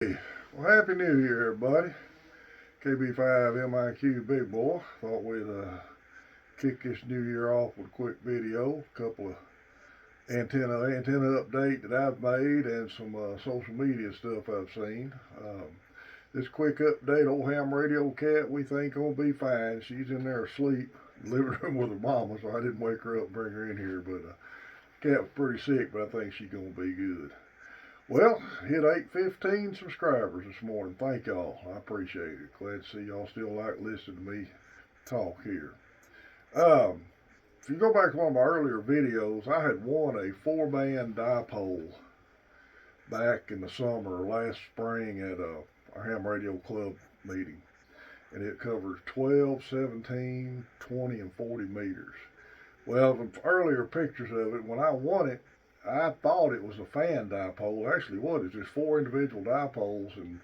Well, Happy New Year, everybody. KB5 MIQ Big Boy. Thought we'd kick this new year off with a quick video, a couple of antenna update that I've made, and some social media stuff I've seen. This quick update, old ham radio cat, we think gonna be fine. She's in there asleep, in the living room with her mama, so I didn't wake her up and bring her in here. But cat was pretty sick, but I think she's gonna be good. Well, hit 815 subscribers this morning. Thank y'all. I appreciate it. Glad to see y'all still like listening to me talk here. Um, if you go back to one of my earlier videos, I had won a 4-band dipole back in the summer or last spring at our ham radio club meeting. And it covers 12, 17, 20, and 40 meters. Well, the earlier pictures of it, when I won it, I thought it was a fan dipole. Actually, what? It's just 4 individual dipoles, and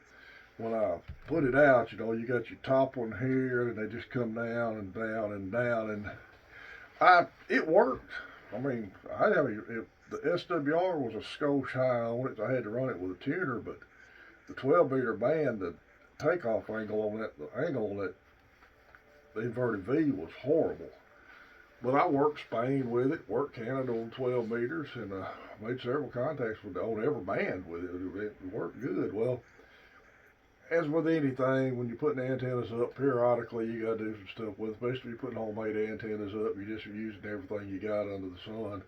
when I put it out, you got your top one here, and they just come down and down and down, and it worked. I mean, the SWR was a skosh high on it. So I had to run it with a tuner, but the 12-meter band, the takeoff angle on that, the angle on that inverted V was horrible. But I worked Spain with it, worked Canada on 12 meters, and made several contacts on every band with it. It worked good. Well, as with anything, when you're putting antennas up periodically, you got to do some stuff with it, especially if you're putting homemade antennas up. You're just using everything you got under the sun.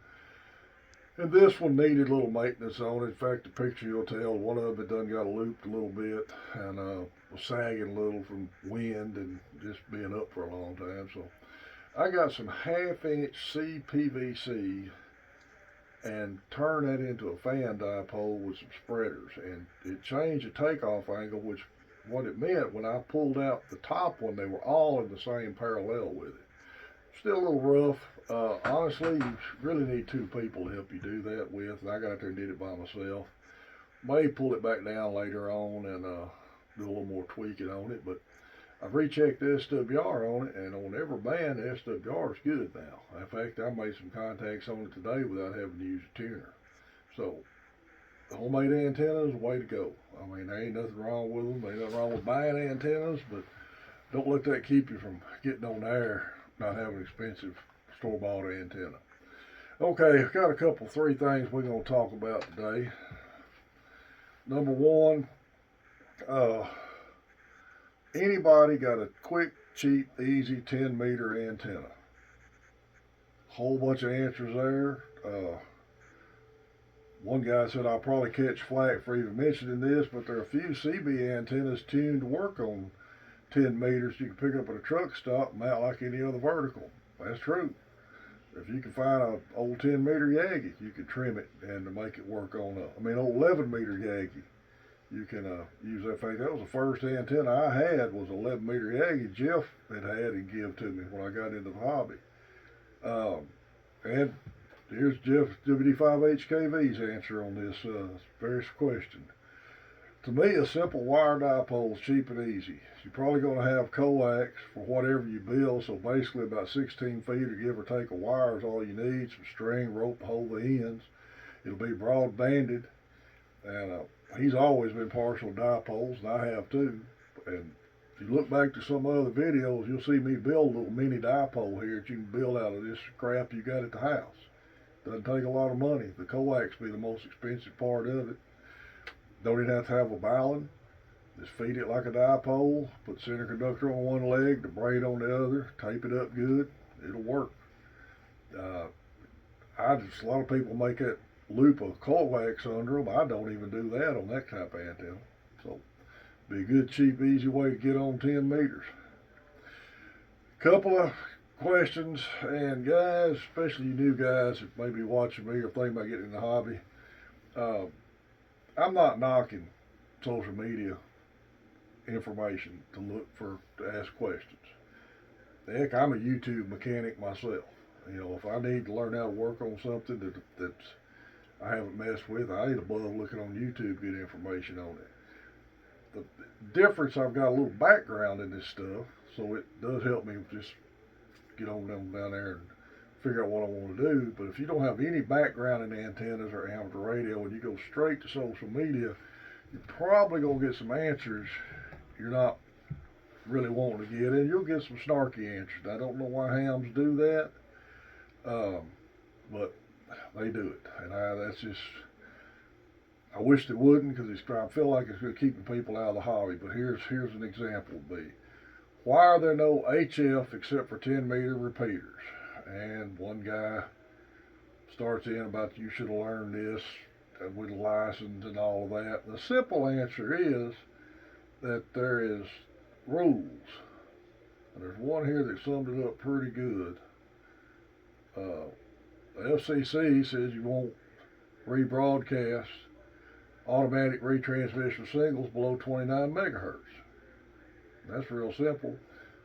And this one needed a little maintenance on it. In fact, the picture you'll tell, one of it done got looped a little bit and was sagging a little from wind and just being up for a long time. So I got some half-inch CPVC and turned that into a fan dipole with some spreaders, and it changed the takeoff angle, which what it meant when I pulled out the top one, they were all in the same parallel with it. Still a little rough. Honestly, you really need 2 people to help you do that with, and I got out there and did it by myself. May pull it back down later on and do a little more tweaking on it, but I've rechecked the SWR on it, and on every band, the SWR is good now. In fact, I made some contacts on it today without having to use a tuner. So, the homemade antennas, way to go. I mean, there ain't nothing wrong with them. There ain't nothing wrong with buying antennas, but don't let that keep you from getting on the air, not having an expensive store-bought antenna. Okay, I've got 3 things we're going to talk about today. Number one, anybody got a quick, cheap, easy 10-meter antenna? Whole bunch of answers there. One guy said I'll probably catch flack for even mentioning this, but there are a few CB antennas tuned to work on 10 meters you can pick up at a truck stop and mount like any other vertical. That's true. If you can find an old 10-meter Yagi, you can trim it and make it work on old 11-meter Yagi. You can use that. In fact, that was the first antenna I had was 11-meter Yagi Jeff had and give to me when I got into the hobby. And here's Jeff WD5HKV's answer on this various question. To me, a simple wire dipole is cheap and easy. You're probably going to have coax for whatever you build, so basically about 16 feet or give or take of wire is all you need. Some string, rope, hold the ends. It'll be broad banded, and he's always been partial to dipoles, and I have too. And if you look back to some other videos, you'll see me build a little mini dipole here that you can build out of this crap you got at the house. Doesn't take a lot of money. The coax be the most expensive part of it. Don't even have to have a bowline. Just feed it like a dipole, put center conductor on one leg, the braid on the other, tape it up good. It'll work. A lot of people make that loop of coax under them. I don't even do that on that type of antenna. So, be a good, cheap, easy way to get on 10 meters. Couple of questions, and guys, especially you new guys that may be watching me or think about getting in the hobby, I'm not knocking social media information to ask questions. Heck, I'm a YouTube mechanic myself. If I need to learn how to work on something that I haven't messed with, I ain't above looking on YouTube to get information on it. The difference, I've got a little background in this stuff, so it does help me just get on down there and figure out what I want to do. But if you don't have any background in antennas or amateur radio and you go straight to social media, you're probably going to get some answers you're not really wanting to get, and you'll get some snarky answers. I don't know why hams do that, um, but they do it, and that's just. I wish they wouldn't because I feel like it's keeping people out of the hobby. But here's an example. Would be why are there no HF except for 10-meter repeaters? And one guy starts in about you should have learned this with a license and all of that. The simple answer is that there is rules. And there's one here that summed it up pretty good. The FCC says you won't rebroadcast automatic retransmission signals below 29 megahertz. That's real simple.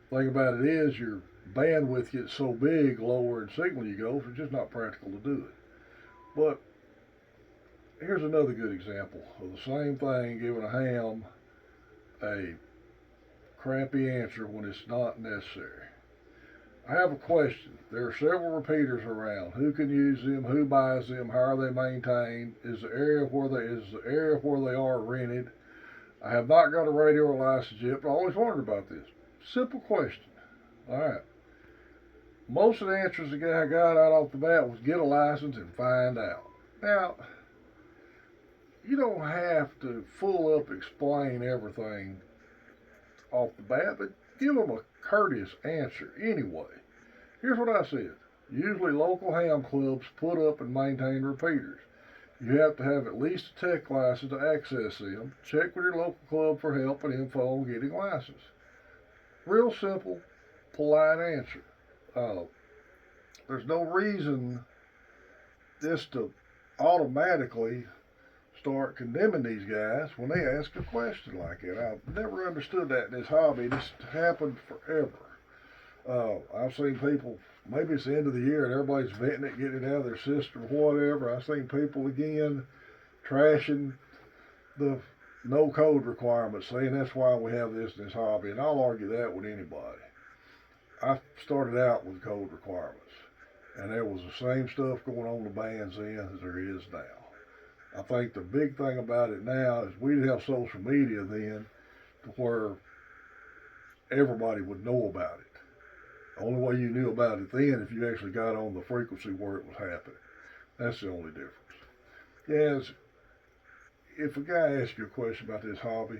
Thing about it is your bandwidth gets so big lower in signal you go, so it's just not practical to do it. But here's another good example of the same thing, giving a ham a crappy answer when it's not necessary. I have a question. There are several repeaters around. Who can use them? Who buys them? How are they maintained? Is the area where they are rented? I have not got a radio license yet, but I always wondered about this. Simple question. All right. Most of the answers the guy got out off the bat was get a license and find out. Now, you don't have to full up explain everything off the bat, but give them a courteous answer anyway. Here's what I said. Usually local ham clubs put up and maintain repeaters. You have to have at least a tech license to access them. Check with your local club for help and info on getting license. Real simple, polite answer. There's no reason this to automatically start condemning these guys when they ask a question like that. I've never understood that in this hobby. This happened forever. I've seen people, maybe it's the end of the year and everybody's venting it, getting it out of their system or whatever. I've seen people again trashing the no code requirements, saying that's why we have this in this hobby, and I'll argue that with anybody. I started out with code requirements, and there was the same stuff going on the band's end as there is now. I think the big thing about it now is we didn't have social media then to where everybody would know about it. The only way you knew about it then if you actually got on the frequency where it was happening. That's the only difference. Yes, if a guy asks you a question about this hobby,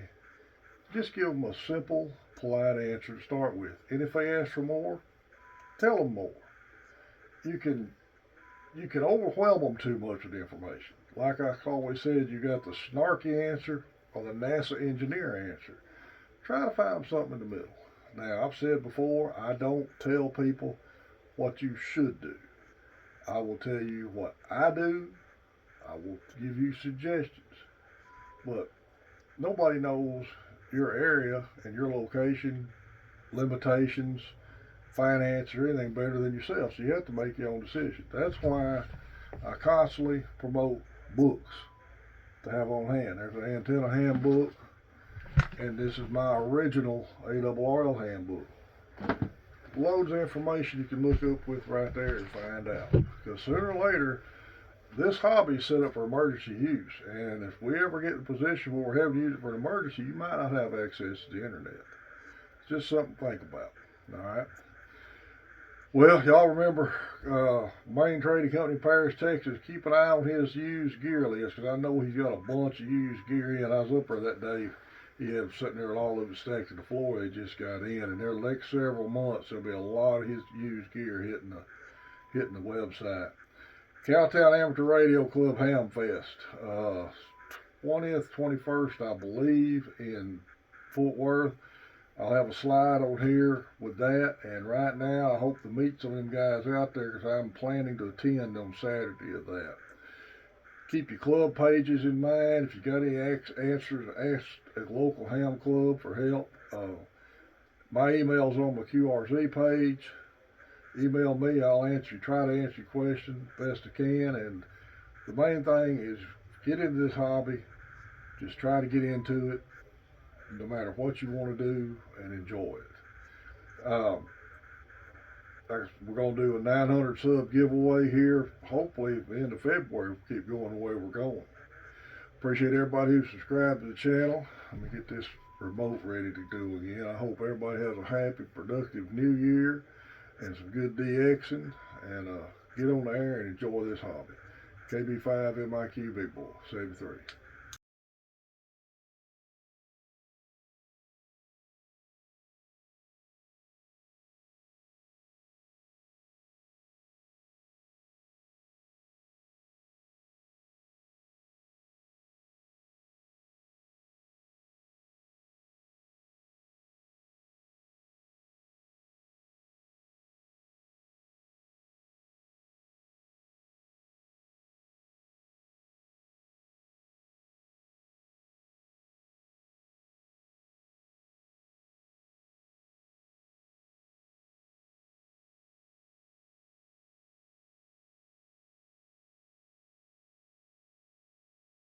just give them a simple, polite answer to start with. And if they ask for more, tell them more. You can overwhelm them too much with information. Like I always said, you got the snarky answer or the NASA engineer answer. Try to find something in the middle. Now, I've said before, I don't tell people what you should do. I will tell you what I do. I will give you suggestions. But nobody knows your area and your location, limitations, finance, or anything better than yourself. So you have to make your own decision. That's why I constantly promote books to have on hand. There's an antenna handbook, and this is my original ARRL handbook. Loads of information you can look up with right there and find out. Because sooner or later, this hobby is set up for emergency use, and if we ever get in a position where we're having to use it for an emergency, you might not have access to the internet. It's just something to think about. All right. Well, y'all remember main trading company Paris, Texas. Keep an eye on his used gear list because I know he's got a bunch of used gear in. I was up there that day. He had sitting there with all of it stacked to the floor. They just got in, and there the next several months there'll be a lot of his used gear hitting the website. Cowtown Amateur Radio Club Ham Fest, 20th, 21st, I believe, in Fort Worth. I'll have a slide on here with that, and right now I hope to meet some of them guys out there because I'm planning to attend on Saturday of that. Keep your club pages in mind. If you got any answers, ask at local ham club for help. My email's on my QRZ page. Email me, I'll try to answer your question best I can. And the main thing is get into this hobby. Just try to get into it, no matter what you want to do, and enjoy it. We're going to do a 900 sub giveaway here. Hopefully, at the end of February, we'll keep going the way we're going. Appreciate everybody who subscribed to the channel. Let me get this remote ready to go again. I hope everybody has a happy, productive new year and some good DXing, and get on there and enjoy this hobby. KB5 MIQ Big Boy, 73.